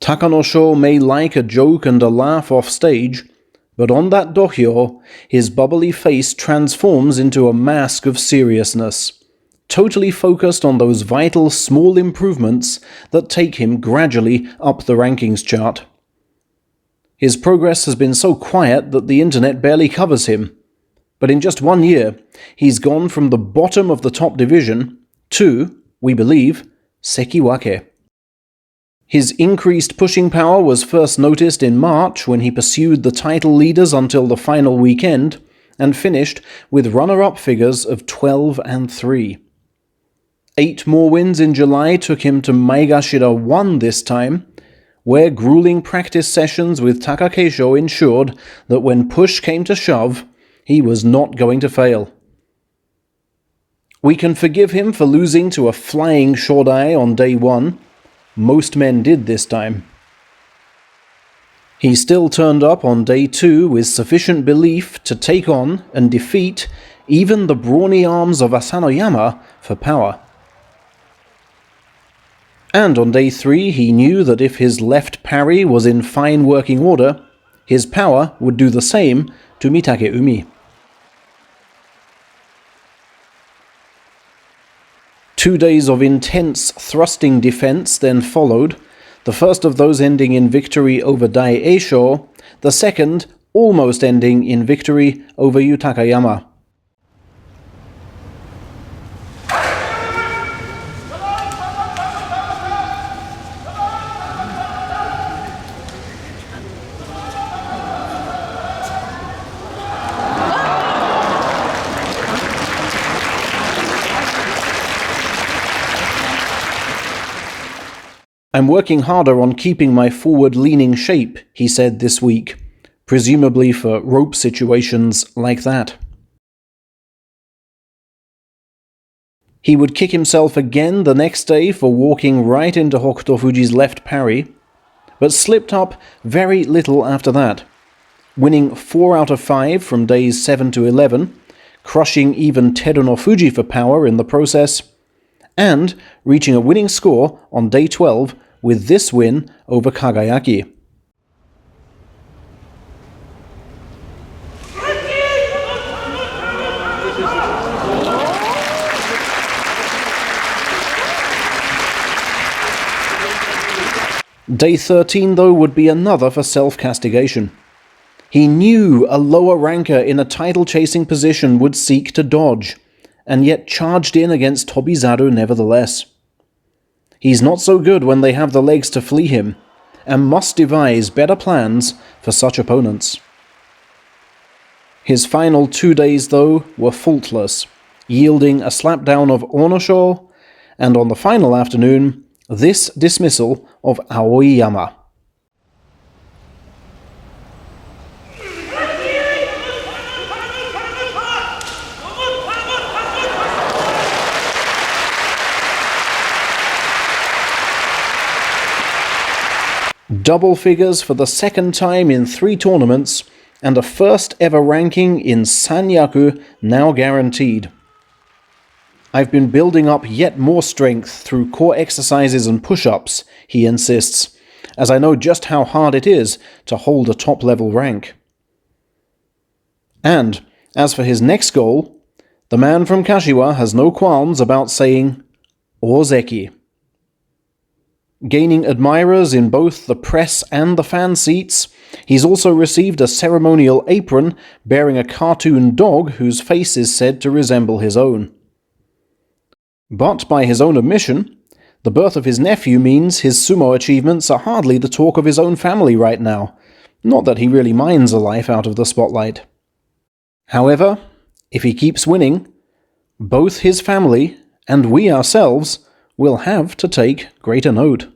Takanosho may like a joke and a laugh off stage, but on that dohyo, his bubbly face transforms into a mask of seriousness, totally focused on those vital small improvements that take him gradually up the rankings chart. His progress has been so quiet that the internet barely covers him, but in just 1 year, he's gone from the bottom of the top division to, we believe, sekiwake. His increased pushing power was first noticed in March when he pursued the title leaders until the final weekend and finished with runner-up figures of 12 and 3. 8 more wins in July took him to Maegashira 1 this time, where grueling practice sessions with Takanosho ensured that when push came to shove, he was not going to fail. We can forgive him for losing to a flying Shodai on day 1. Most men did this time. He still turned up on day 2 with sufficient belief to take on and defeat even the brawny arms of Asanoyama for power. And on day 3 he knew that if his left parry was in fine working order, his power would do the same to Mitakeumi. 2 days of intense thrusting defense then followed, the first of those ending in victory over Dai Eisho, the second almost ending in victory over Yutakayama. I'm working harder on keeping my forward-leaning shape, he said this week, presumably for rope situations like that. He would kick himself again the next day for walking right into Hokuto Fuji's left parry, but slipped up very little after that, winning 4 out of 5 from days 7 to 11, crushing even Teruno Fuji for power in the process, and reaching a winning score on day 12 with this win over Kagayaki. Day 13, though, would be another for self-castigation. He knew a lower ranker in a title-chasing position would seek to dodge, and yet charged in against Tobizaru nevertheless. He's not so good when they have the legs to flee him, and must devise better plans for such opponents. His final 2 days, though, were faultless, yielding a slapdown of Onosho, and on the final afternoon, this dismissal of Aoiyama. Double figures for the second time in 3 tournaments, and a first ever ranking in Sanyaku now guaranteed. I've been building up yet more strength through core exercises and push-ups, he insists, as I know just how hard it is to hold a top-level rank. And, as for his next goal, the man from Kashiwa has no qualms about saying, ozeki. Gaining admirers in both the press and the fan seats, he's also received a ceremonial apron bearing a cartoon dog whose face is said to resemble his own. But by his own admission, the birth of his nephew means his sumo achievements are hardly the talk of his own family right now, not that he really minds a life out of the spotlight. However, if he keeps winning, both his family and we ourselves will have to take greater note.